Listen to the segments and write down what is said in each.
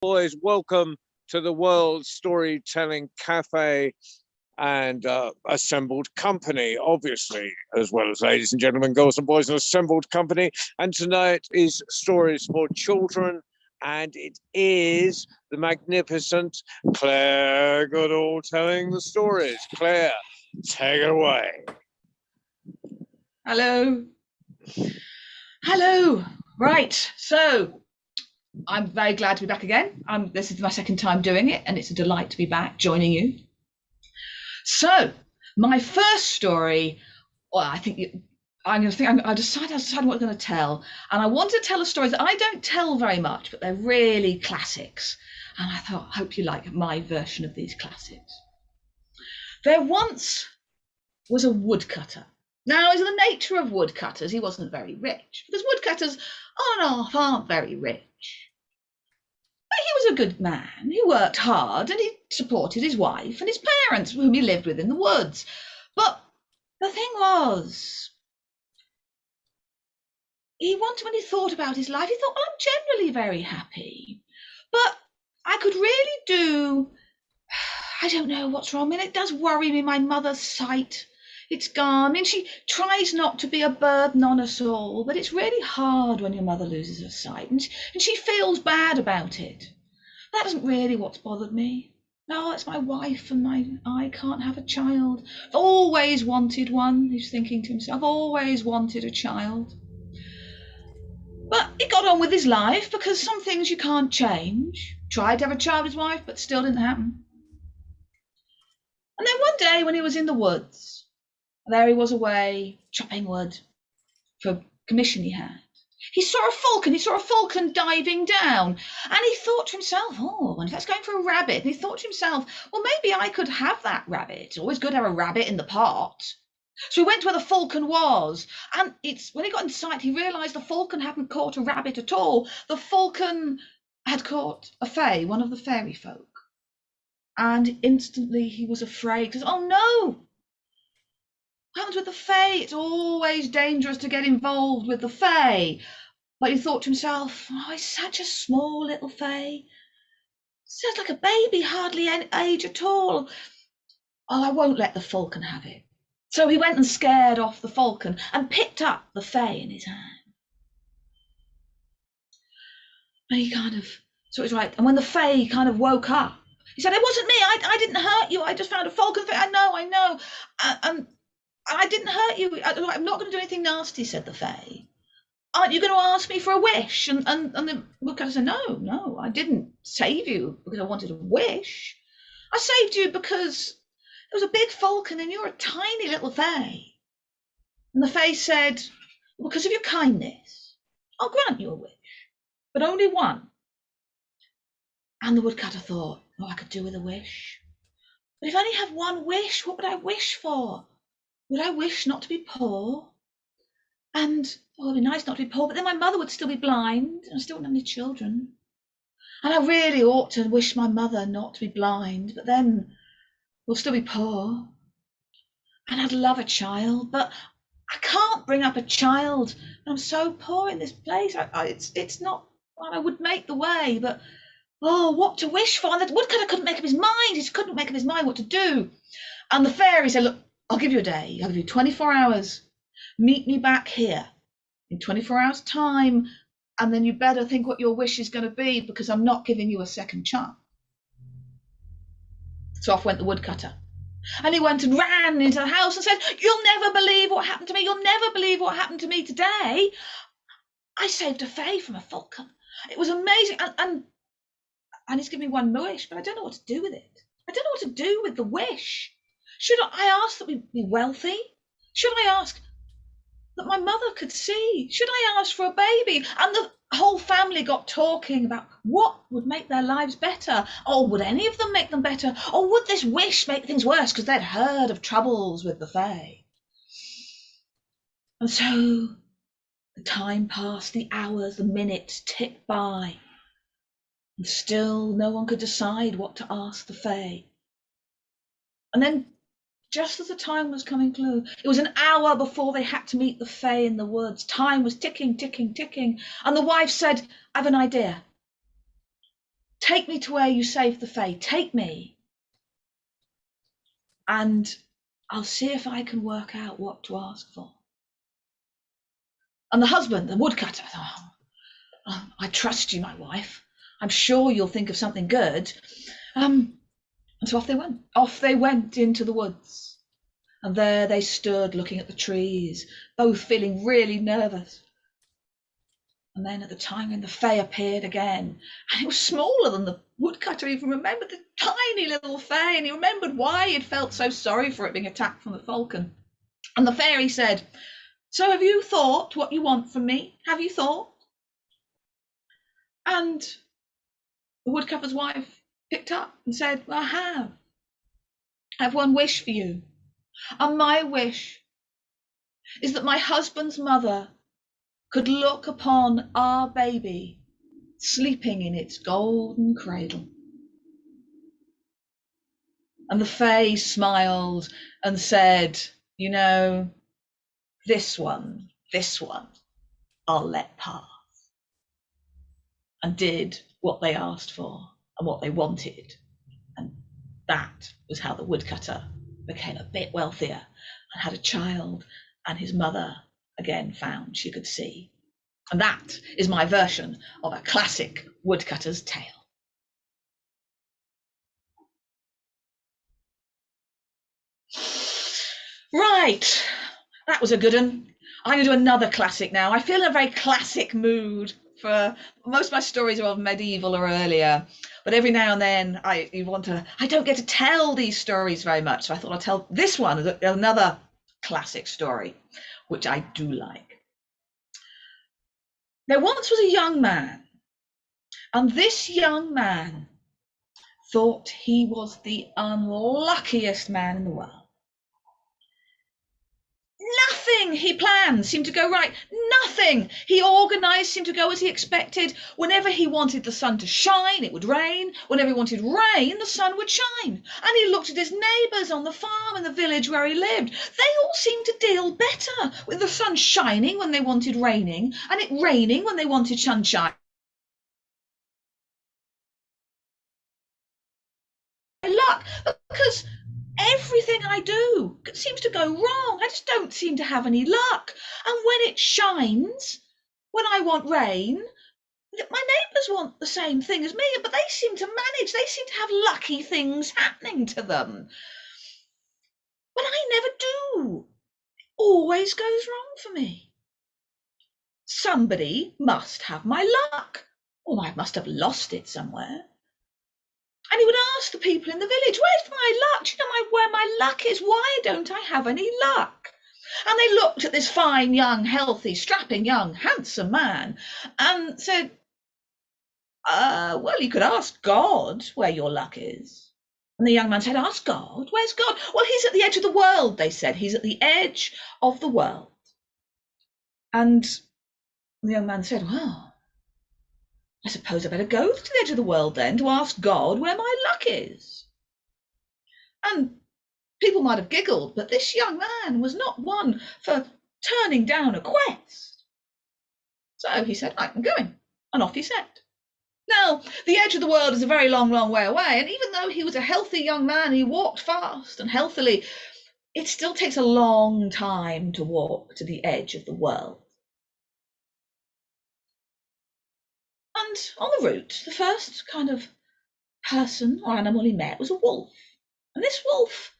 Boys, welcome to the World Storytelling Cafe and assembled company, obviously, as well as ladies and gentlemen, girls and boys, an assembled company. And tonight is Stories for Children, and it is the magnificent Clare Goodall telling the stories. Clare, take it away. Hello. Hello. Right, so I'm very glad to be back again. This is my second time doing it, and it's a delight to be back joining you. So my first story, well, I decided what I'm going to tell, and I want to tell a story that I don't tell very much, but they're really classics. And I thought, I hope you like my version of these classics. There once was a woodcutter. Now, as the nature of woodcutters, he wasn't very rich, because woodcutters on and off aren't very rich. But he was a good man. He worked hard and he supported his wife and his parents, whom he lived with in the woods. But the thing was, when he thought about his life, he thought, well, I'm generally very happy, but I could really do, I don't know what's wrong. I mean, it does worry me, my mother's sight. It's gone. I mean, she tries not to be a burden on us all, but it's really hard when your mother loses her sight, and she feels bad about it. That isn't really what's bothered me. No, it's my wife, and I can't have a child. I've always wanted one, he's thinking to himself. I've always wanted a child. But he got on with his life, because some things you can't change. Tried to have a child with his wife, but still didn't happen. And then one day when he was in the woods, there he was away chopping wood for a commission he had. He saw a falcon diving down, and he thought to himself, oh, and that's going for a rabbit. And he thought to himself, well, maybe I could have that rabbit. It's always good to have a rabbit in the pot. So he went to where the falcon was, and when he got in sight, he realised the falcon hadn't caught a rabbit at all. The falcon had caught a fae, one of the fairy folk. And instantly he was afraid, because, oh no! What happens with the fae? It's always dangerous to get involved with the fae. But he thought to himself, oh, he's such a small little fae. Sounds like a baby, hardly any age at all. Oh, I won't let the falcon have it. So he went and scared off the falcon and picked up the fae in his hand. And he so it was right. And when the fae kind of woke up, he said, it wasn't me. I didn't hurt you. I just found a falcon. I know. And I didn't hurt you. I'm not going to do anything nasty, said the fae. Aren't you going to ask me for a wish? And the woodcutter said, no, I didn't save you because I wanted a wish. I saved you because there was a big falcon and you're a tiny little fae. And the fae said, because of your kindness, I'll grant you a wish, but only one. And the woodcutter thought, oh, I could do with a wish. But if I only have one wish, what would I wish for? Would I wish not to be poor? And, it'd be nice not to be poor, but then my mother would still be blind, and I still wouldn't have any children. And I really ought to wish my mother not to be blind, but then we'll still be poor. And I'd love a child, but I can't bring up a child. I'm so poor in this place. It's not what I would make the way, but, what to wish for? And the woodcutter couldn't make up his mind. He couldn't make up his mind what to do. And the fairy said, look, I'll give you a day. I'll give you 24 hours. Meet me back here in 24 hours' time, and then you better think what your wish is going to be, because I'm not giving you a second chance. So off went the woodcutter. And he went and ran into the house and said, you'll never believe what happened to me. You'll never believe what happened to me today. I saved a fae from a falcon. It was amazing. And he's given me one wish, but I don't know what to do with it. I don't know what to do with the wish. Should I ask that we be wealthy? Should I ask that my mother could see? Should I ask for a baby? And the whole family got talking about what would make their lives better. Or would any of them make them better? Or would this wish make things worse, because they'd heard of troubles with the fae? And so the time passed, the hours, the minutes ticked by, and still no one could decide what to ask the fae. And then, just as the time was coming close, it was an hour before they had to meet the fae in the woods. Time was ticking, ticking, ticking. And the wife said, I have an idea. Take me to where you saved the Fae. Take me. And I'll see if I can work out what to ask for. And the husband, the woodcutter, thought, oh, I trust you, my wife. I'm sure you'll think of something good. And so off they went. Off they went into the woods. And there they stood looking at the trees, both feeling really nervous. And then at the time when the Fae appeared again, and it was smaller than the woodcutter even remembered, the tiny little Fae, and he remembered why he'd felt so sorry for it being attacked from the falcon. And the fairy said, so have you thought what you want from me? Have you thought? And the woodcutter's wife picked up and said, well, I have. I have one wish for you. And my wish is that my husband's mother could look upon our baby sleeping in its golden cradle. And the Fae smiled and said, you know, this one, I'll let pass. And did what they asked for and what they wanted. And that was how the woodcutter became a bit wealthier and had a child, and his mother again found she could see. And that is my version of a classic woodcutter's tale. Right, that was a good one. I'm going to do another classic now. I feel in a very classic mood. For most of my stories are of medieval or earlier, but every now and then I don't get to tell these stories very much, so I thought I'd tell this one as another classic story, which I do like. There once was a young man, and this young man thought he was the unluckiest man in the world. Nothing he planned seemed to go right. Nothing he organised seemed to go as he expected. Whenever he wanted the sun to shine, it would rain. Whenever he wanted rain, the sun would shine. And he looked at his neighbours on the farm in the village where he lived. They all seemed to deal better with the sun shining when they wanted raining, and it raining when they wanted sunshine. Luck, because everything I do seems to go wrong. I just don't seem to have any luck. And when it shines, when I want rain, my neighbours want the same thing as me, but they seem to manage. They seem to have lucky things happening to them. But I never do. It always goes wrong for me. Somebody must have my luck, or I must have lost it somewhere. And he would ask the people in the village, where's my luck? Do you know where my luck is? Why don't I have any luck? And they looked at this fine, young, healthy, strapping, young, handsome man and said, well, you could ask God where your luck is. And the young man said, ask God? Where's God? Well, he's at the edge of the world, they said. He's at the edge of the world. And the young man said, well, I suppose I better go to the edge of the world then to ask God where my luck is. And people might have giggled, but this young man was not one for turning down a quest. So he said, I'm going. And off he set. Now, the edge of the world is a very long, long way away. And even though he was a healthy young man, he walked fast and healthily, it still takes a long time to walk to the edge of the world. And on the route, the first kind of person or animal he met was a wolf. And this wolf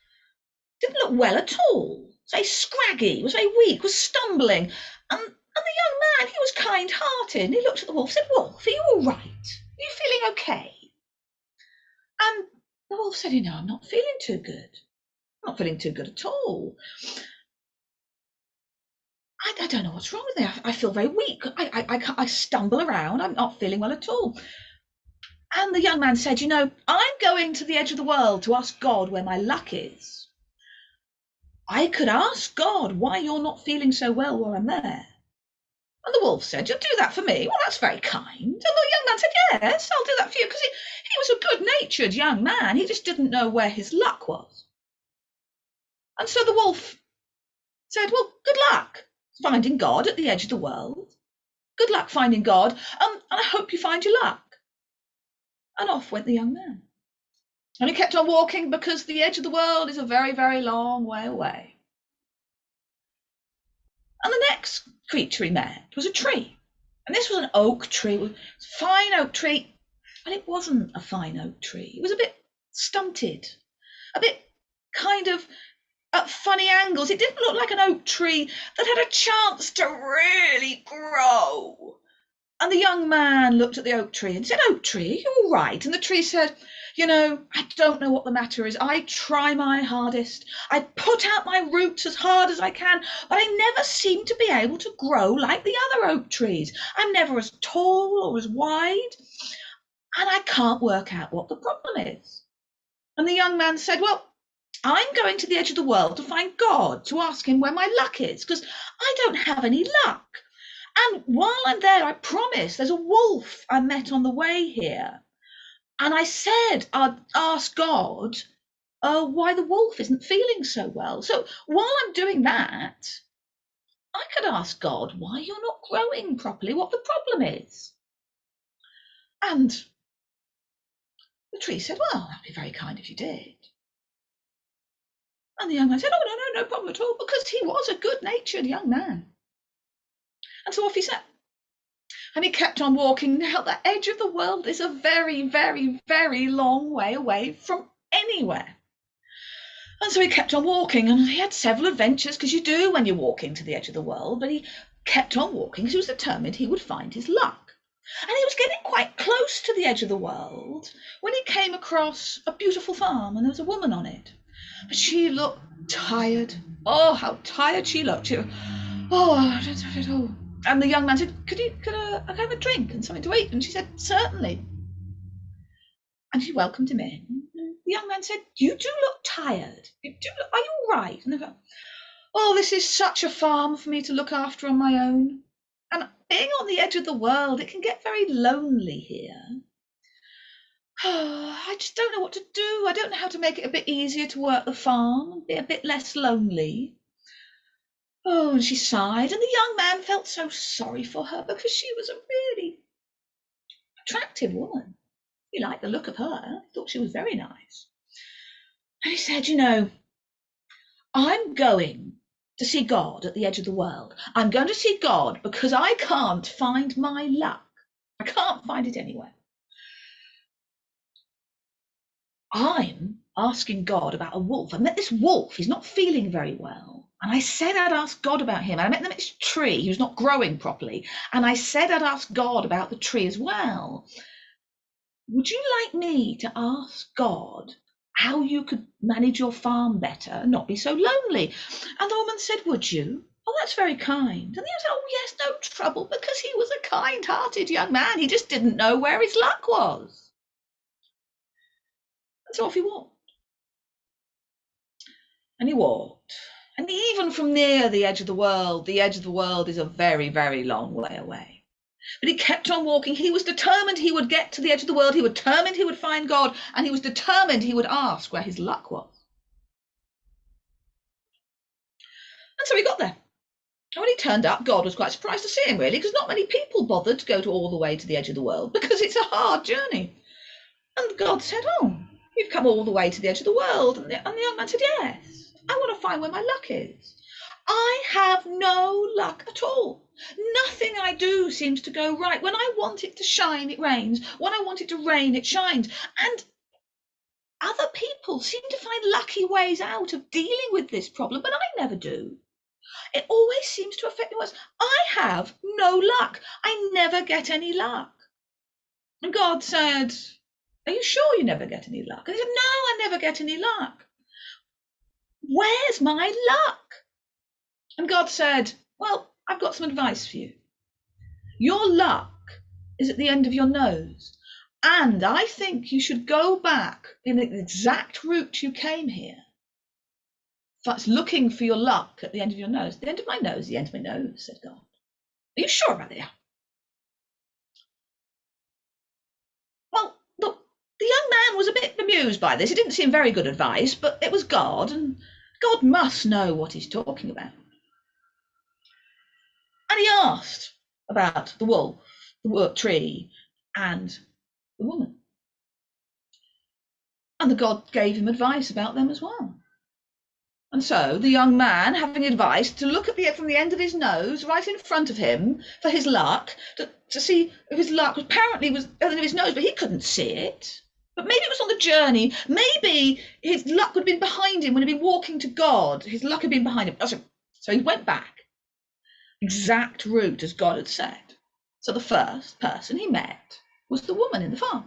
didn't look well at all. Was very scraggy, was very weak, was stumbling. And the young man, he was kind-hearted. And he looked at the wolf and said, Wolf, are you all right? Are you feeling okay? And the wolf said, you know, I'm not feeling too good. I'm not feeling too good at all. I don't know what's wrong with me. I feel very weak. I stumble around. I'm not feeling well at all. And the young man said, you know, I'm going to the edge of the world to ask God where my luck is. I could ask God why you're not feeling so well while I'm there. And the wolf said, you'll do that for me? Well, that's very kind. And the young man said, yes, I'll do that for you, because he was a good-natured young man. He just didn't know where his luck was. And so the wolf said, well, good luck finding God at the edge of the world. Good luck finding God, and I hope you find your luck. And off went the young man. And he kept on walking because the edge of the world is a very, very long way away. And the next creature he met was a tree. And this was an oak tree. It was a fine oak tree. But it wasn't a fine oak tree. It was a bit stunted, a bit kind of at funny angles. It didn't look like an oak tree that had a chance to really grow. And the young man looked at the oak tree and said, "Oak tree, are you all right?" And the tree said, "You know, I don't know what the matter is. I try my hardest. I put out my roots as hard as I can, but I never seem to be able to grow like the other oak trees. I'm never as tall or as wide, and I can't work out what the problem is." And the young man said, "Well, I'm going to the edge of the world to find God, to ask him where my luck is, because I don't have any luck. And while I'm there, I promise there's a wolf I met on the way here. And I said I'd ask God why the wolf isn't feeling so well. So while I'm doing that, I could ask God why you're not growing properly, what the problem is." And the tree said, "Well, that'd be very kind if you did." And the young man said, "Oh, no problem at all," because he was a good-natured young man. And so off he set. And he kept on walking. Now, the edge of the world is a very, very, very long way away from anywhere. And so he kept on walking, and he had several adventures, because you do when you're walking to the edge of the world, but he kept on walking because he was determined he would find his luck. And he was getting quite close to the edge of the world when he came across a beautiful farm, and there was a woman on it. But she looked tired. Oh, how tired she looked. Oh. And the young man said, could I have a drink and something to eat? And she said, "Certainly." And she welcomed him in. And the young man said, "You do look tired. Are you all right?" And they go, "Oh, this is such a farm for me to look after on my own. And being on the edge of the world, it can get very lonely here. Oh, I just don't know what to do. I don't know how to make it a bit easier to work the farm and be a bit less lonely." Oh, and she sighed, and the young man felt so sorry for her because she was a really attractive woman. He liked the look of her. He thought she was very nice. And he said, "You know, I'm going to see God at the edge of the world. I'm going to see God because I can't find my luck. I can't find it anywhere. I'm asking God about a wolf. I met this wolf. He's not feeling very well. And I said I'd ask God about him. And I met them at this tree. He was not growing properly. And I said I'd ask God about the tree as well. Would you like me to ask God how you could manage your farm better and not be so lonely?" And the woman said, "Would you? Oh, that's very kind." And the other said, "Oh, yes, no trouble," because he was a kind-hearted young man. He just didn't know where his luck was. And so off he walked. And he walked. And even from near the edge of the world is a very, very long way away. But he kept on walking. He was determined he would get to the edge of the world. He was determined he would find God. And he was determined he would ask where his luck was. And so he got there. And when he turned up, God was quite surprised to see him, really, because not many people bothered to go all the way to the edge of the world because it's a hard journey. And God said, "Oh, you've come all the way to the edge of the world." And the young man said, "Yes, I want to find where my luck is. I have no luck at all. Nothing I do seems to go right. When I want it to shine, it rains. When I want it to rain, it shines. And other people seem to find lucky ways out of dealing with this problem, but I never do. It always seems to affect me worse. I have no luck. I never get any luck." And God said, "Are you sure you never get any luck?" And he said, "No, I never get any luck. Where's my luck?" And God said, "Well, I've got some advice for you. Your luck is at the end of your nose. And I think you should go back in the exact route you came here. That's looking for your luck at the end of your nose." "The end of my nose, the end of my nose," said God. "Are you sure about that?" Well, the young man was a bit bemused by this. It didn't seem very good advice, but it was God, and God must know what he's talking about. And he asked about the wolf, the tree, and the woman. And the god gave him advice about them as well. And so the young man, having advice to look at from the end of his nose right in front of him for his luck, to see if his luck apparently was at the end of his nose, but he couldn't see it. But maybe it was on the journey. Maybe his luck had been behind him when he'd been walking to God. His luck had been behind him. So he went back, exact route as God had said. So the first person he met was the woman in the farm.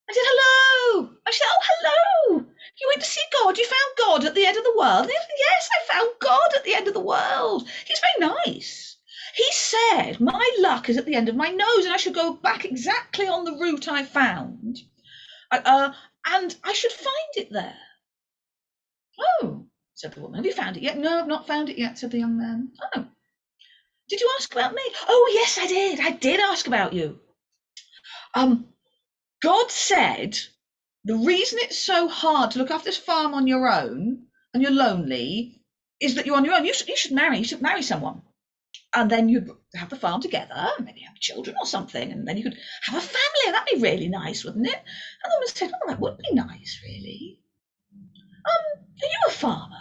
I said, hello. And she said, oh, hello. You went to see God. You found God at the end of the world. And I said, yes, I found God at the end of the world. He's very nice. He said, my luck is at the end of my nose and I should go back exactly on the route I found. And I should find it there. Oh, said the woman. Have you found it yet? No, I've not found it yet, said the young man. Oh. Did you ask about me? Oh, yes, I did. I did ask about you. God said the reason it's so hard to look after this farm on your own and you're lonely is that you're on your own. You should marry someone. And then you'd have the farm together, maybe have children or something, and then you could have a family, and that'd be really nice, wouldn't it? And the woman said, oh, that would be nice, really. Are you a farmer?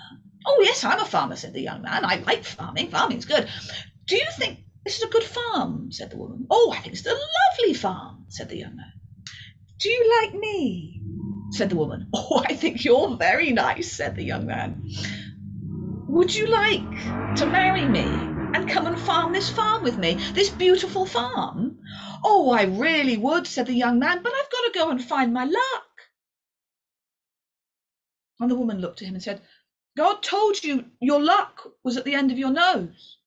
Oh, yes, I'm a farmer, said the young man. I like farming. Farming's good. Do you think this is a good farm? Said the woman. Oh, I think it's a lovely farm, said the young man. Do you like me? Said the woman. Oh, I think you're very nice, said the young man. Would you like to marry me and come and farm this farm with me, this beautiful farm? Oh, I really would, said the young man, but I've got to go and find my luck. And the woman looked at him and said, God told you your luck was at the end of your nose.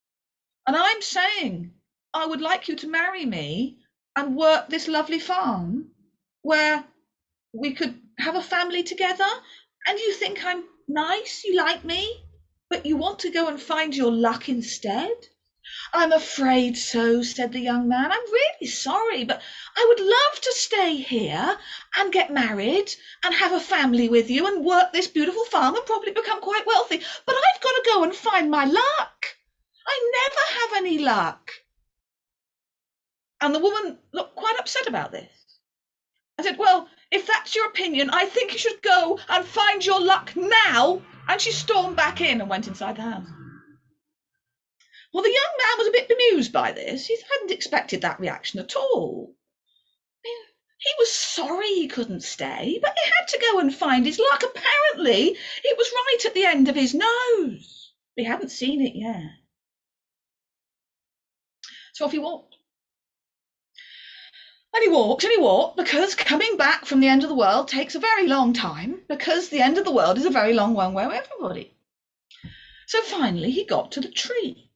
And I'm saying I would like you to marry me and work this lovely farm where we could have a family together. And you think I'm nice, you like me, but you want to go and find your luck instead? I'm afraid so, said the young man. I'm really sorry, but I would love to stay here and get married and have a family with you and work this beautiful farm and probably become quite wealthy. But I've got to go and find my luck. I never have any luck. And the woman looked quite upset about this. I said, well, if that's your opinion, I think you should go and find your luck now. And she stormed back in and went inside the house. Well, the young man was a bit bemused by this. He hadn't expected that reaction at all. He was sorry he couldn't stay, but he had to go and find his luck. Apparently, it was right at the end of his nose. He hadn't seen it yet. So off he walked. And he walked, because coming back from the end of the world takes a very long time, because the end of the world is a very long one way for everybody. So finally, he got to the tree.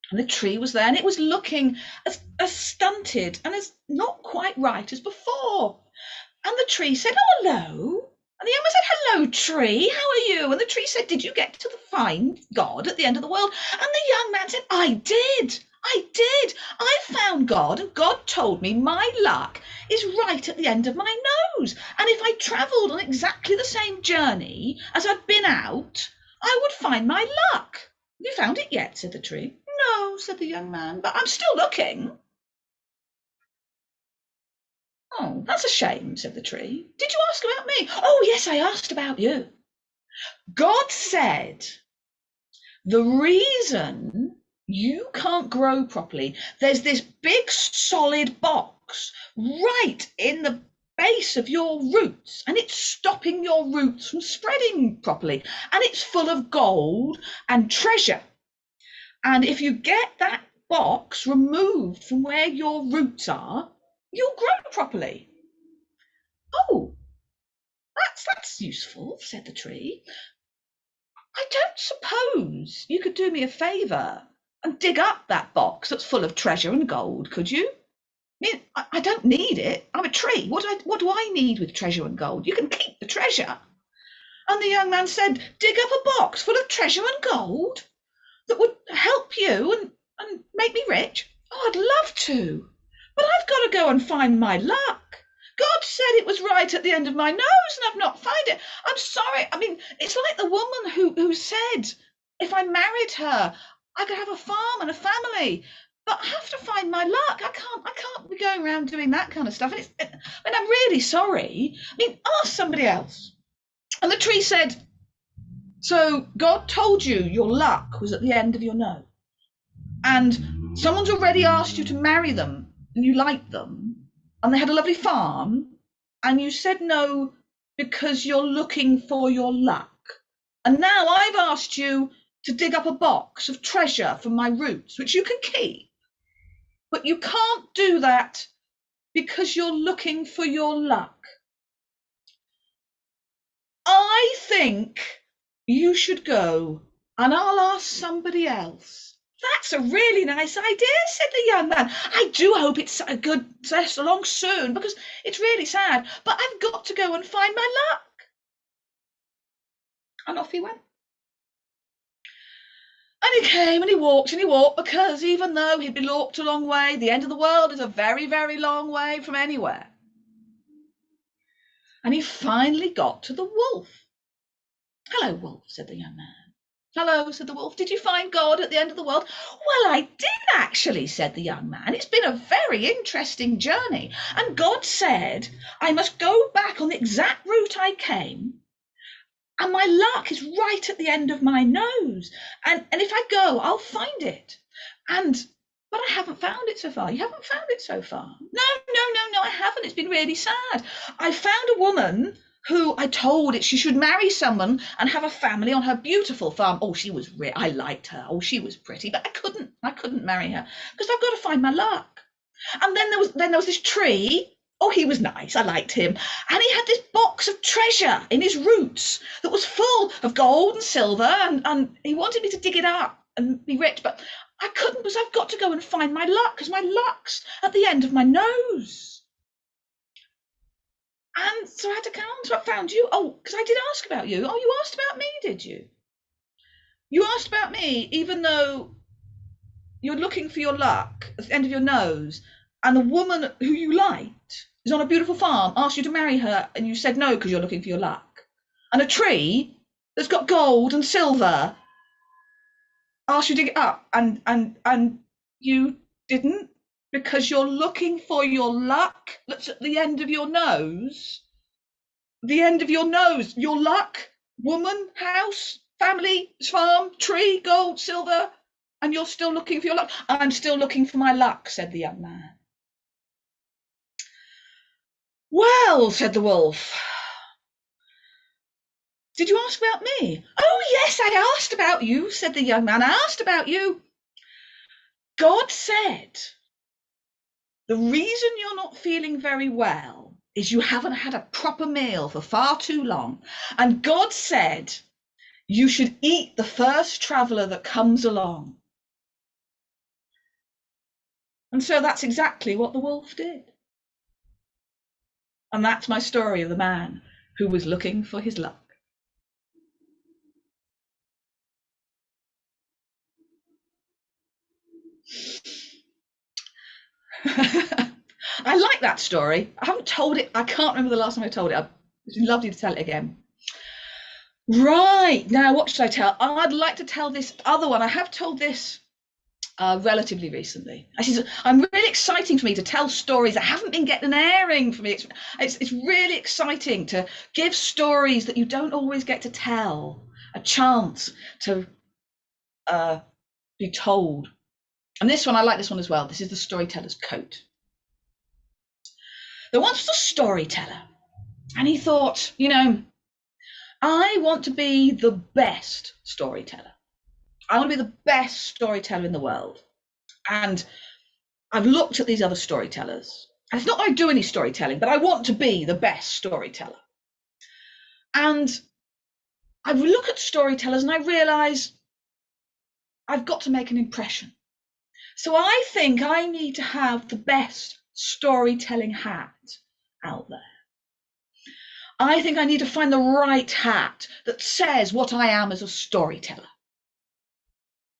And the tree was there, and it was looking as stunted and as not quite right as before. And the tree said, oh, hello. And the young man said, hello, tree, how are you? And the tree said, did you get to find God at the end of the world? And the young man said, I did. I found God, and God told me my luck is right at the end of my nose. And if I travelled on exactly the same journey as I'd been out, I would find my luck. Have you found it yet? Said the tree. No, said the young man, but I'm still looking. Oh, that's a shame, said the tree. Did you ask about me? Oh, yes, I asked about you. God said the reason you can't grow properly, there's this big solid box right in the base of your roots, and it's stopping your roots from spreading properly, and it's full of gold and treasure. And if you get that box removed from where your roots are, you'll grow properly. Oh, that's useful, said the tree. I don't suppose you could do me a favour and dig up that box that's full of treasure and gold, could you? I mean, I don't need it. I'm a tree. What do I need with treasure and gold? You can keep the treasure. And the young man said, dig up a box full of treasure and gold that would help you and make me rich? Oh, I'd love to, but I've got to go and find my luck. God said it was right at the end of my nose, and I've not found it. I'm sorry. I mean, it's like the woman who said if I married her, I could have a farm and a family. but I have to find my luck. I can't be going around doing that kind of stuff. And I'm really sorry. I mean, ask somebody else. And the tree said, so God told you your luck was at the end of your nose. And someone's already asked you to marry them and you liked them and they had a lovely farm and you said no because you're looking for your luck. And now I've asked you to dig up a box of treasure from my roots, which you can keep. But you can't do that because you're looking for your luck. I think you should go and I'll ask somebody else. That's a really nice idea, said the young man. I do hope it's a good success along soon because it's really sad, but I've got to go and find my luck. And off he went. And he came and he walked because even though he'd been walked a long way, the end of the world is a very, very long way from anywhere. And he finally got to the wolf. Hello, wolf, said the young man. Hello, said the wolf. Did you find God at the end of the world? Well, I did actually, said the young man. It's been a very interesting journey. And God said I must go back on the exact route I came. And my luck is right at the end of my nose. And if I go, I'll find it. But I haven't found it so far. You haven't found it so far? No, I haven't. It's been really sad. I found a woman who I told she should marry someone and have a family on her beautiful farm. Oh, she was I liked her. Oh, she was pretty, but I couldn't marry her because I've got to find my luck. And then there was this tree. Oh, he was nice. I liked him. And he had this box of treasure in his roots that was full of gold and silver. And he wanted me to dig it up and be rich, but I couldn't because I've got to go and find my luck because my luck's at the end of my nose. And so I had to come, so I found you. Oh, because I did ask about you. Oh, you asked about me, did you? You asked about me, even though you're looking for your luck at the end of your nose, and the woman who you liked is on a beautiful farm, asked you to marry her, and you said no because you're looking for your luck. And a tree that's got gold and silver asked you to dig it up, and you didn't. Because you're looking for your luck that's at the end of your nose. The end of your nose. Your luck, woman, house, family, farm, tree, gold, silver. And you're still looking for your luck. I'm still looking for my luck, said the young man. Well, said the wolf. Did you ask about me? Oh, yes, I asked about you, said the young man. I asked about you. God said, the reason you're not feeling very well is you haven't had a proper meal for far too long. And God said you should eat the first traveller that comes along. And so that's exactly what the wolf did. And that's my story of the man who was looking for his luck. I like that story. I haven't told it. I can't remember the last time I told it. It's lovely to tell it again. Right, now what should I tell? I'd like to tell this other one. I have told this relatively recently. Actually, I'm really exciting for me to tell stories that haven't been getting an airing for me. It's really exciting to give stories that you don't always get to tell a chance to be told. And this one, I like this one as well. This is the storyteller's coat. There once was a storyteller, and he thought, I want to be the best storyteller. I want to be the best storyteller in the world. And I've looked at these other storytellers. And it's not that I do any storytelling, but I want to be the best storyteller. And I look at storytellers and I realise I've got to make an impression. So I think I need to have the best storytelling hat out there. I think I need to find the right hat that says what I am as a storyteller.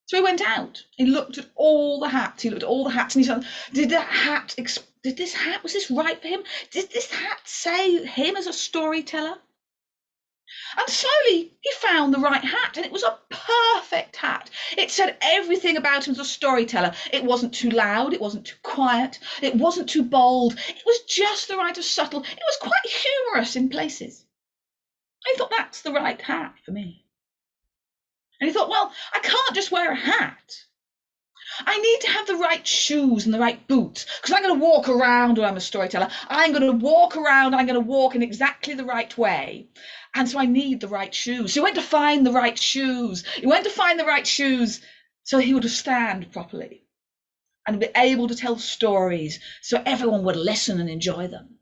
So he went out, he looked at all the hats, and he said, was this right for him? Did this hat say him as a storyteller? And slowly he found the right hat, and it was a perfect hat. It said everything about him as a storyteller. It wasn't too loud, it wasn't too quiet, it wasn't too bold. It was just the right of subtle. It was quite humorous in places. I thought, that's the right hat for me. And he thought, well, I can't just wear a hat. I need to have the right shoes and the right boots, because I'm going to walk around when I'm a storyteller. I'm going to walk around, I'm going to walk in exactly the right way. And so I need the right shoes. So he went to find the right shoes. He went to find the right shoes so he would stand properly and be able to tell stories so everyone would listen and enjoy them.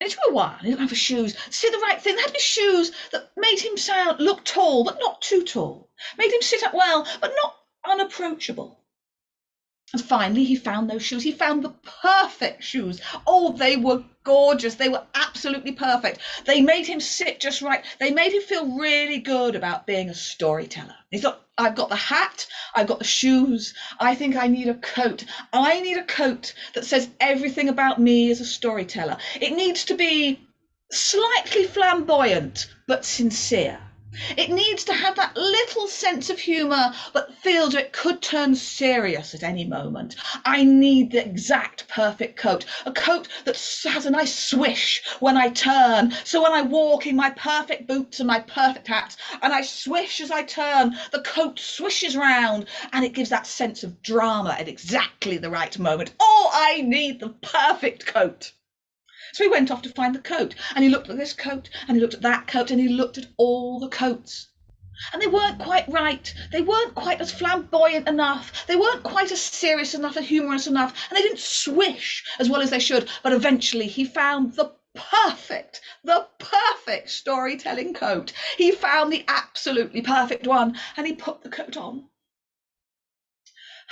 And it took a while. He didn't have the shoes. To see the right thing, they had to be shoes that made him look tall, but not too tall. Made him sit up well, but not unapproachable. And finally, he found those shoes. He found the perfect shoes. Oh, they were gorgeous. They were absolutely perfect. They made him sit just right. They made him feel really good about being a storyteller. He thought, I've got the hat, I've got the shoes. I think I need a coat. I need a coat that says everything about me as a storyteller. It needs to be slightly flamboyant, but sincere. It needs to have that little sense of humour, but feels it could turn serious at any moment. I need the exact perfect coat, a coat that has a nice swish when I turn. So when I walk in my perfect boots and my perfect hat, and I swish as I turn, the coat swishes round, and it gives that sense of drama at exactly the right moment. Oh, I need the perfect coat. So he went off to find the coat, and he looked at this coat, and he looked at that coat, and he looked at all the coats. And they weren't quite right. They weren't quite as flamboyant enough. They weren't quite as serious enough and humorous enough, and they didn't swish as well as they should. But eventually he found the perfect storytelling coat. He found the absolutely perfect one, and he put the coat on.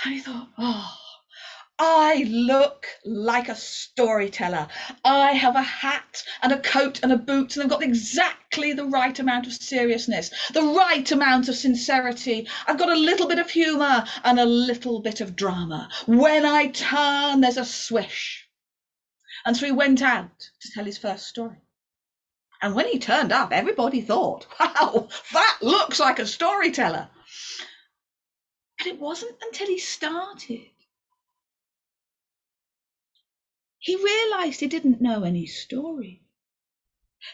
And he thought, oh, I look like a storyteller. I have a hat and a coat and a boots, and I've got exactly the right amount of seriousness, the right amount of sincerity. I've got a little bit of humour and a little bit of drama. When I turn, there's a swish. And so he went out to tell his first story. And when he turned up, everybody thought, wow, that looks like a storyteller. But it wasn't until he started. He realised he didn't know any story.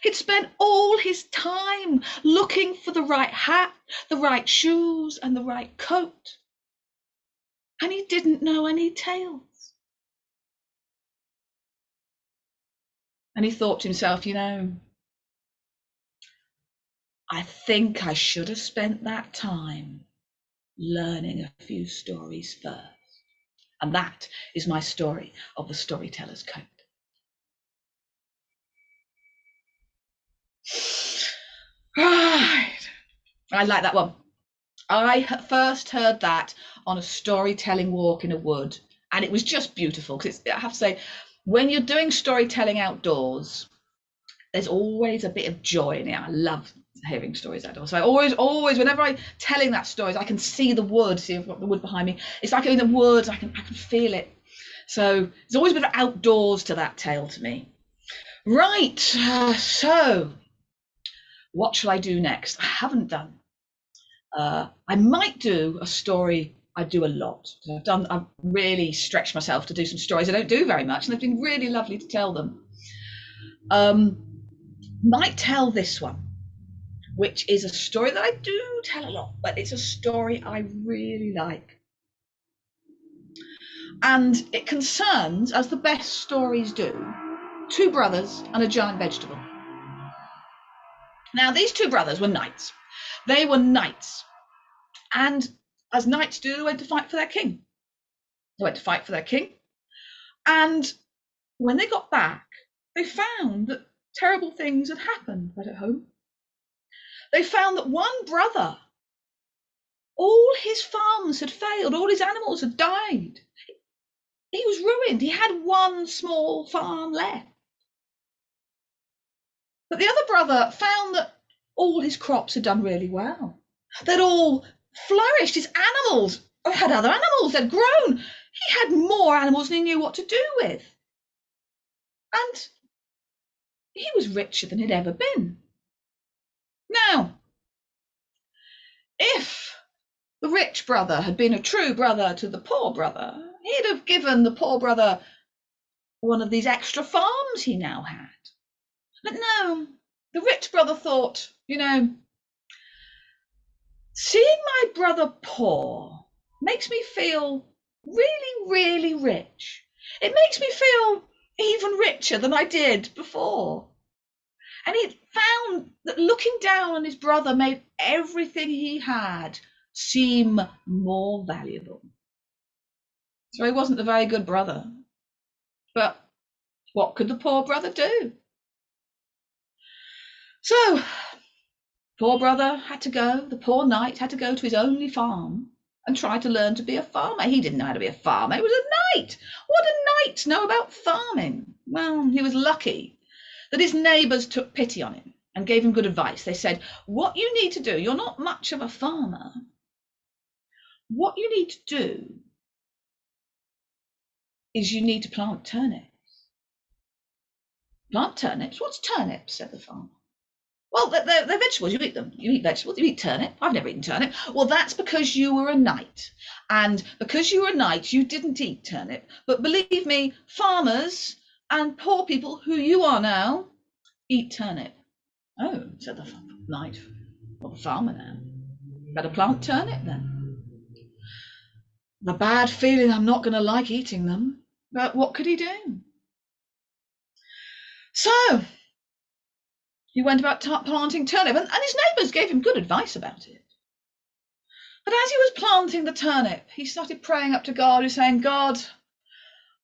He'd spent all his time looking for the right hat, the right shoes, and the right coat. And he didn't know any tales. And he thought to himself, I think I should have spent that time learning a few stories first. And that is my story of the storyteller's coat. Right. I like that one. I first heard that on a storytelling walk in a wood, and it was just beautiful, because I have to say, when you're doing storytelling outdoors, there's always a bit of joy in it. I love hearing stories outdoors. So I always, whenever I'm telling that story, I can see the wood. See, I've got the wood behind me. It's like in the woods. I can feel it. So there's always a bit of outdoors to that tale to me. Right. So what shall I do next? I haven't done. I might do a story I do a lot. I've really stretched myself to do some stories I don't do very much, and they've been really lovely to tell them. Might tell this one, which is a story that I do tell a lot, but it's a story I really like. And it concerns, as the best stories do, two brothers and a giant vegetable. Now, these two brothers were knights. They were knights. And as knights do, they went to fight for their king. And when they got back, they found that terrible things had happened back at home. They found that one brother, all his farms had failed, all his animals had died. He was ruined. He had one small farm left. But the other brother found that all his crops had done really well. They'd all flourished. His animals had other animals. They'd grown. He had more animals than he knew what to do with. And he was richer than he'd ever been. Now, if the rich brother had been a true brother to the poor brother, he'd have given the poor brother one of these extra farms he now had. But no, the rich brother thought, seeing my brother poor makes me feel really, really rich. It makes me feel even richer than I did before. And he found that looking down on his brother made everything he had seem more valuable. So he wasn't a very good brother. But what could the poor brother do? So, poor brother had to go, the poor knight had to go to his only farm and try to learn to be a farmer. He didn't know how to be a farmer, he was a knight. What did knights know about farming? Well, he was lucky that his neighbours took pity on him and gave him good advice. They said, what you need to do, you're not much of a farmer. What you need to do is you need to plant turnips. Plant turnips? What's turnips? Said the farmer. Well, they're vegetables. You eat them. You eat vegetables. You eat turnip. I've never eaten turnip. Well, that's because you were a knight. And because you were a knight, you didn't eat turnip. But believe me, farmers and poor people who you are now eat turnip. Oh, said the knight. Well, the farmer now. Better plant turnip then. The bad feeling I'm not going to like eating them. But what could he do? So he went about planting turnip, and his neighbours gave him good advice about it. But as he was planting the turnip, he started praying up to God. He was saying, God,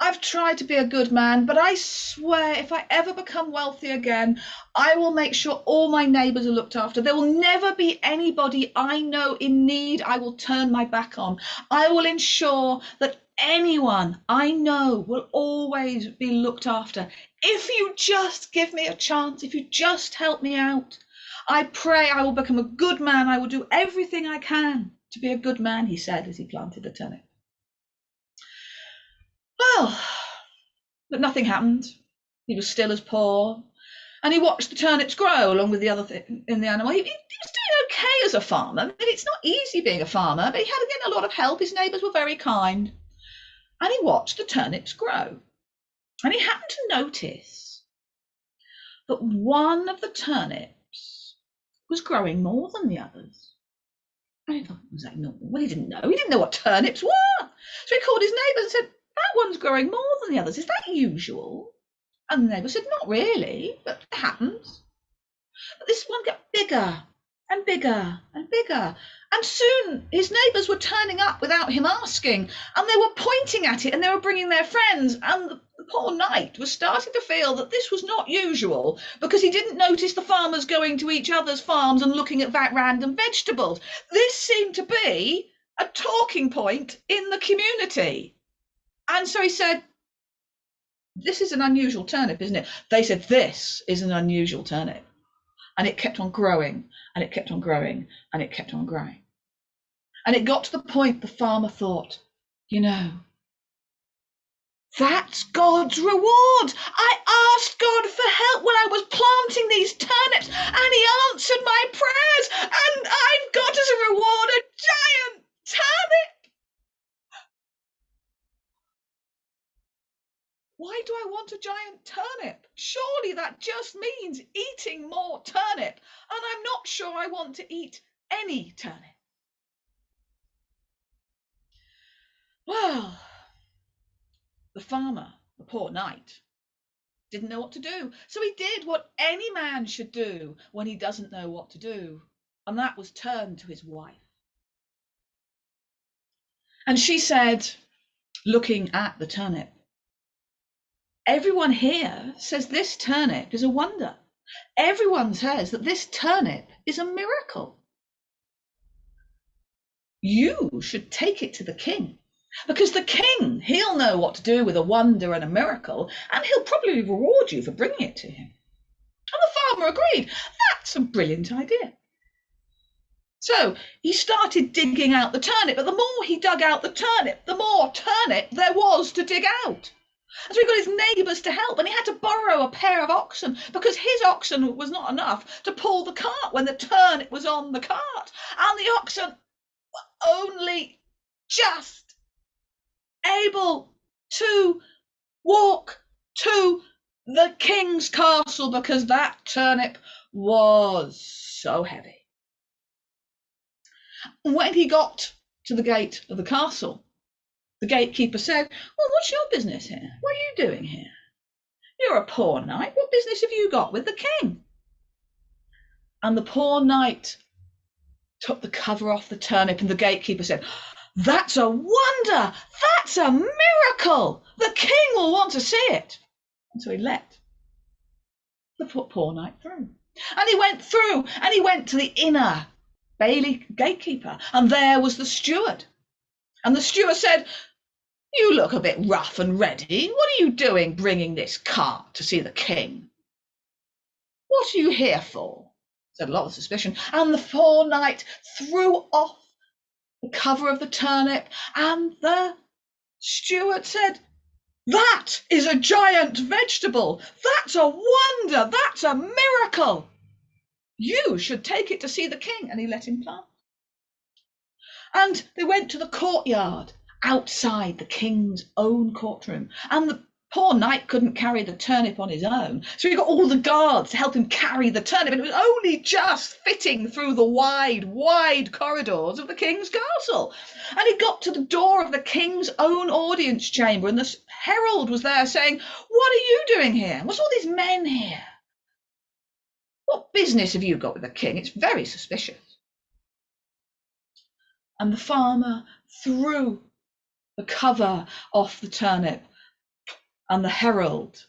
I've tried to be a good man, but I swear if I ever become wealthy again, I will make sure all my neighbours are looked after. There will never be anybody I know in need I will turn my back on. I will ensure that anyone I know will always be looked after. If you just give me a chance, if you just help me out, I pray I will become a good man. I will do everything I can to be a good man, he said as he planted the turnip. Well, but nothing happened. He was still as poor, and he watched the turnips grow along with the other thing in the animal. He was doing okay as a farmer. I mean, it's not easy being a farmer, but he had again a lot of help. His neighbours were very kind. And he watched the turnips grow. And he happened to notice that one of the turnips was growing more than the others. And he thought, was that normal? Well, he didn't know. He didn't know what turnips were. So he called his neighbours and said, that one's growing more than the others. Is that usual? And the neighbour said, not really, but it happens. But this one got bigger and bigger and bigger. And soon his neighbours were turning up without him asking, and they were pointing at it and they were bringing their friends. And the poor knight was starting to feel that this was not usual because he didn't notice the farmers going to each other's farms and looking at that random vegetables. This seemed to be a talking point in the community. And so he said, this is an unusual turnip, isn't it? They said, this is an unusual turnip. And it kept on growing, and it kept on growing, and it kept on growing. And it got to the point the farmer thought, that's God's reward. I asked God for help when I was planting these turnips, and he answered my prayers, and I've got as a reward a giant turnip. Why do I want a giant turnip? Surely that just means eating more turnip, and I'm not sure I want to eat any turnip. Well, the farmer, the poor knight, didn't know what to do. So he did what any man should do when he doesn't know what to do, and that was turn to his wife. And she said, looking at the turnip, everyone here says this turnip is a wonder. Everyone says that this turnip is a miracle. You should take it to the king, because the king, he'll know what to do with a wonder and a miracle, and he'll probably reward you for bringing it to him. And the farmer agreed. That's a brilliant idea. So he started digging out the turnip, but the more he dug out the turnip, the more turnip there was to dig out. And so he got his neighbours to help, and he had to borrow borrow a pair of oxen, because his oxen was not enough to pull the cart when the turnip was on the cart, and the oxen were only just able to walk to the king's castle because that turnip was so heavy. When he got to the gate of the castle, the gatekeeper said, "Well, what's your business here? What are you doing here? You're a poor knight. What business have you got with the king?" And the poor knight took the cover off the turnip, and the gatekeeper said, "That's a wonder. That's a miracle. The king will want to see it." And so he let the poor knight through. And he went through, and he went to the inner bailey gatekeeper, and there was the steward. And the steward said, "You look a bit rough and ready. What are you doing bringing this cart to see the king? What are you here for?" Said a lot of suspicion. And the poor knight threw off the cover of the turnip, and the steward said, "That is a giant vegetable. That's a wonder. That's a miracle. You should take it to see the king." And he let him plant. And they went to the courtyard outside the king's own courtroom. And the poor knight couldn't carry the turnip on his own, so he got all the guards to help him carry the turnip, and it was only just fitting through the wide corridors of the king's castle. And he got to the door of the king's own audience chamber, and the herald was there saying, "What are you doing here? What's all these men here? What business have you got with the king? It's very suspicious." And the farmer threw the cover off the turnip, and the herald,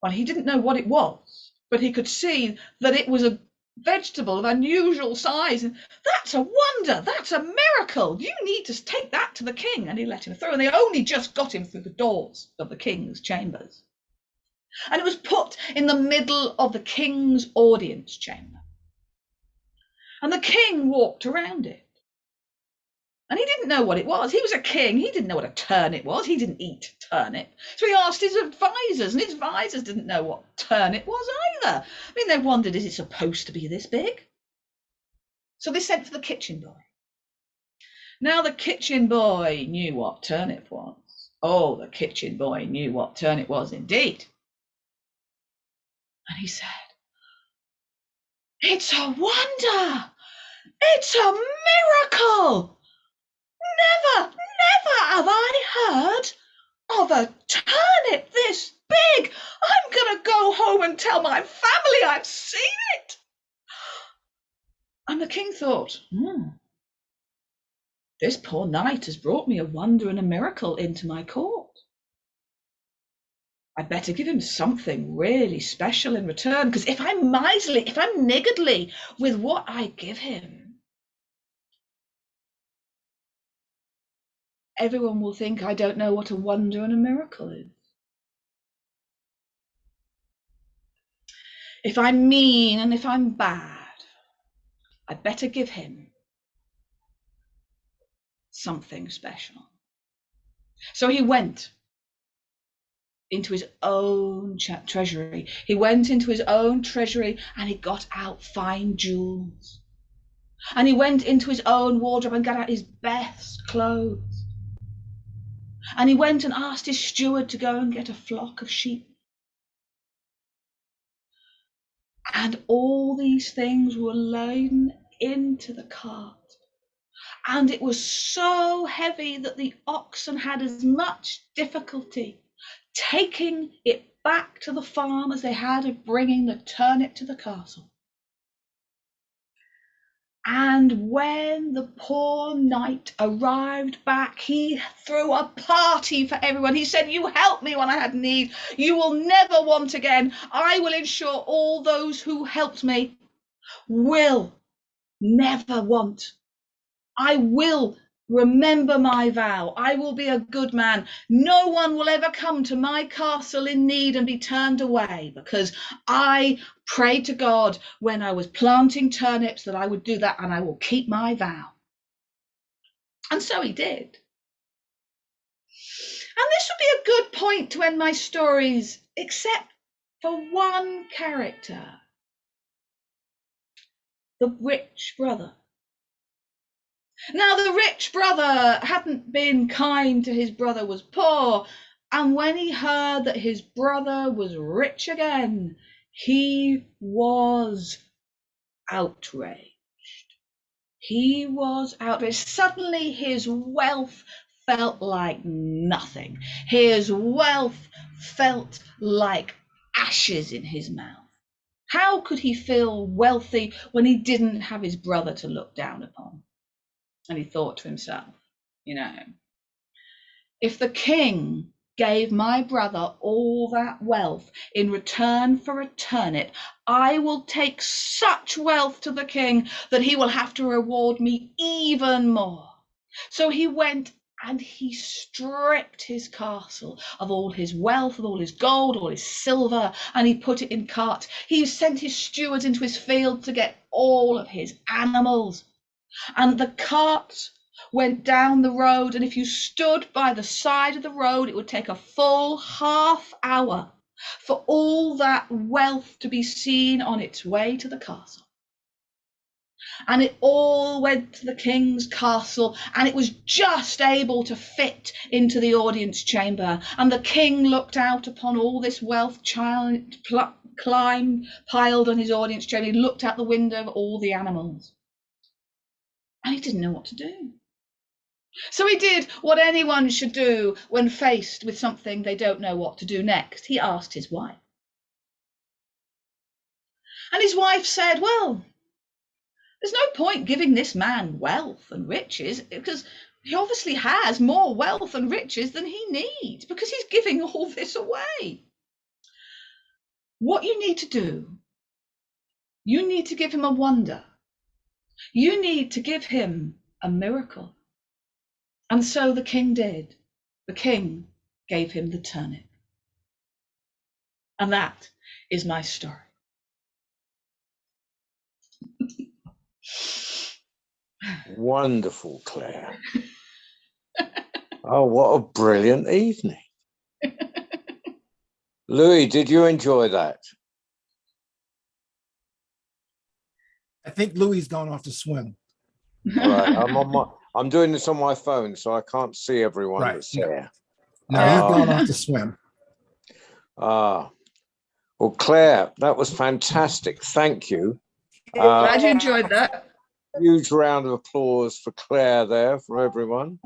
well, he didn't know what it was, but he could see that it was a vegetable of unusual size. And "That's a wonder. That's a miracle. You need to take that to the king." And he let him through, and they only just got him through the doors of the king's chambers. And it was put in the middle of the king's audience chamber. And the king walked around it. And he didn't know what it was. He was a king. He didn't know what a turnip was. He didn't eat turnip. So he asked his advisors, and his advisors didn't know what turnip was either. I mean, they wondered, is it supposed to be this big? So they sent for the kitchen boy. Now the kitchen boy knew what turnip was. Oh, the kitchen boy knew what turnip was indeed. And he said, "It's a wonder. It's a miracle. Never have I heard of a turnip this big. I'm going to go home and tell my family I've seen it." And the king thought, this poor knight has brought me a wonder and a miracle into my court. I'd better give him something really special in return, because if I'm miserly, if I'm niggardly with what I give him, everyone will think I don't know what a wonder and a miracle is. If I'm mean and if I'm bad, I'd better give him something special. So he went into his own treasury. He went into his own treasury and he got out fine jewels. And he went into his own wardrobe and got out his best clothes. And he went and asked his steward to go and get a flock of sheep. And all these things were laden into the cart. And it was so heavy that the oxen had as much difficulty taking it back to the farm as they had of bringing the turnip to the castle. And when the poor knight arrived back, he threw a party for everyone. He said, "You helped me when I had need. You will never want again. I will ensure all those who helped me will never want. I will remember my vow. I will be a good man. No one will ever come to my castle in need and be turned away, because I prayed to God when I was planting turnips that I would do that, and I will keep my vow." And so he did. And this would be a good point to end my stories, except for one character, the rich brother. Now, the rich brother hadn't been kind to his brother was poor, and when he heard that his brother was rich again, he was outraged. He was outraged. Suddenly his wealth felt like nothing. His wealth felt like ashes in his mouth. How could he feel wealthy when he didn't have his brother to look down upon? And he thought to himself, if the king gave my brother all that wealth in return for a turnip, I will take such wealth to the king that he will have to reward me even more. So he went and he stripped his castle of all his wealth, of all his gold, all his silver, and he put it in carts. He sent his stewards into his field to get all of his animals. And the carts went down the road, and if you stood by the side of the road, it would take a full half hour for all that wealth to be seen on its way to the castle. And it all went to the king's castle, and it was just able to fit into the audience chamber. And the king looked out upon all this wealth piled on his audience chamber. He looked out the window of all the animals. And he didn't know what to do. So he did what anyone should do when faced with something they don't know what to do next. He asked his wife. And his wife said, well, there's no point giving this man wealth and riches because he obviously has more wealth and riches than he needs because he's giving all this away. What you need to do, you need to give him a wonder. You need to give him a miracle. And so the king did. The king gave him the turnip. And that is my story. Wonderful, Claire. Oh, what a brilliant evening. Louis, did you enjoy that? I think Louis gone off to swim. All right, I'm doing this on my phone, so I can't see everyone that's there. No, he's gone off to swim. Well, Claire, that was fantastic. Thank you. Glad you enjoyed that. Huge round of applause for Claire there, for everyone.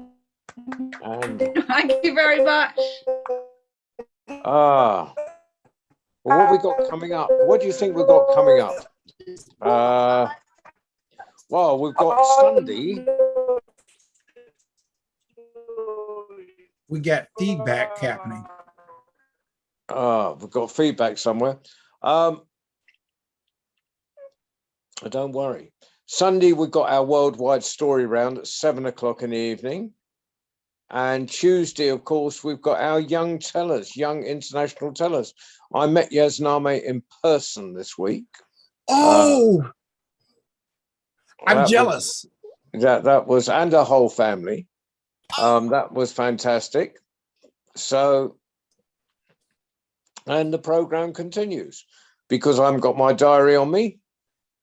And thank you very much. well, what have we got coming up? What do you think we've got coming up? Well, we've got Sunday. We got feedback happening. We've got feedback somewhere. Don't worry. Sunday, we've got our worldwide story round at 7 o'clock in the evening. And Tuesday, of course, we've got our young tellers, young international tellers. I met Yazname in person this week. Oh, I'm jealous. That was, and her whole family. That was fantastic. So, and the program continues because I haven't got my diary on me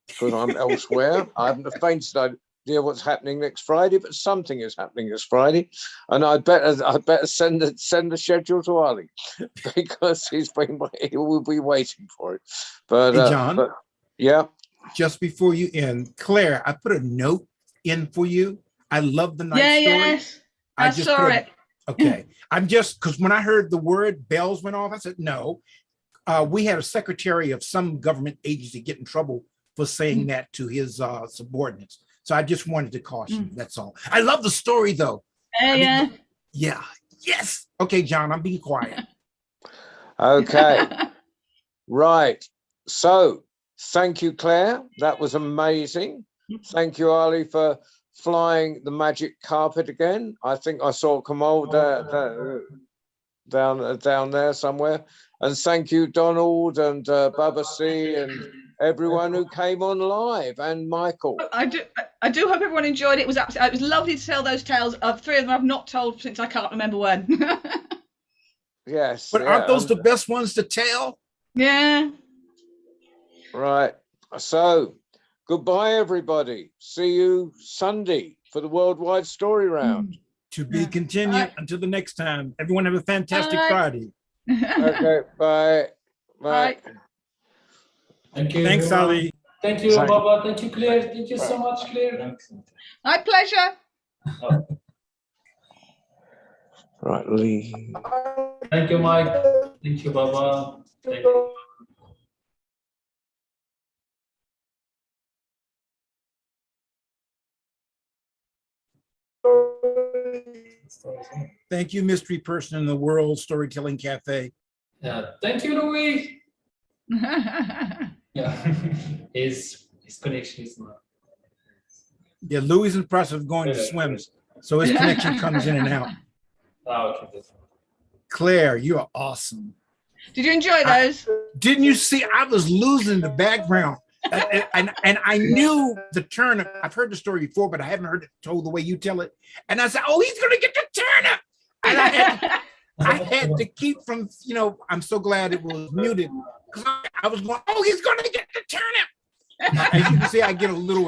because I'm elsewhere. I haven't the faintest idea what's happening next Friday, but something is happening this Friday, and I'd better send the schedule to Ali because he will be waiting for it. But hey, John, yeah. Just before you end, Claire, I put a note in for you. I love the night story. Yes, I saw it. Okay, I'm just because when I heard the word bells went off, I said no. We had a secretary of some government agency get in trouble for saying that to his subordinates. So I just wanted to caution you. That's all. I love the story though. Yeah. Yeah. Yes. Okay, John, I'm being quiet. Okay. Right. So thank you, Claire. That was amazing. Thank you, Ali, for flying the magic carpet again. I think I saw Kamal down there somewhere. And thank you, Donald and Baba C and everyone who came on live, and Michael. I do hope everyone enjoyed it. It was absolutely, it was lovely to tell those tales. Of three of them I've not told since I can't remember when. Yes. But aren't those the best ones to tell? Yeah. Right. So, goodbye, everybody. See you Sunday for the Worldwide Story Round. To be Yeah. continued Alright. until the next time. Everyone have a fantastic Alright. Friday. Okay, bye. Bye. Bye. Thank you. Thanks, everyone. Ali. Thank you, Thank- Baba. Thank you, Claire. Thank you so much, Claire. My pleasure. Right, Lee. Thank you, Mike. Thank you, Baba. Thank you. Thank you, mystery person in the World Storytelling Cafe. Yeah. Thank you, Louis. Yeah. his connection is not. Yeah, Louis is in the process of going to swim, so his connection comes in and out. Okay. That's fine. Claire, you are awesome. Did you enjoy those? Didn't you see? I was losing the background, and I knew the turnip. I've heard the story before, but I haven't heard it told the way you tell it. And I said, "Oh, he's gonna get the turnip!" And I had to keep from, I'm so glad it was muted because I was going, "Oh, he's gonna get the turnip." As you can see, I get a little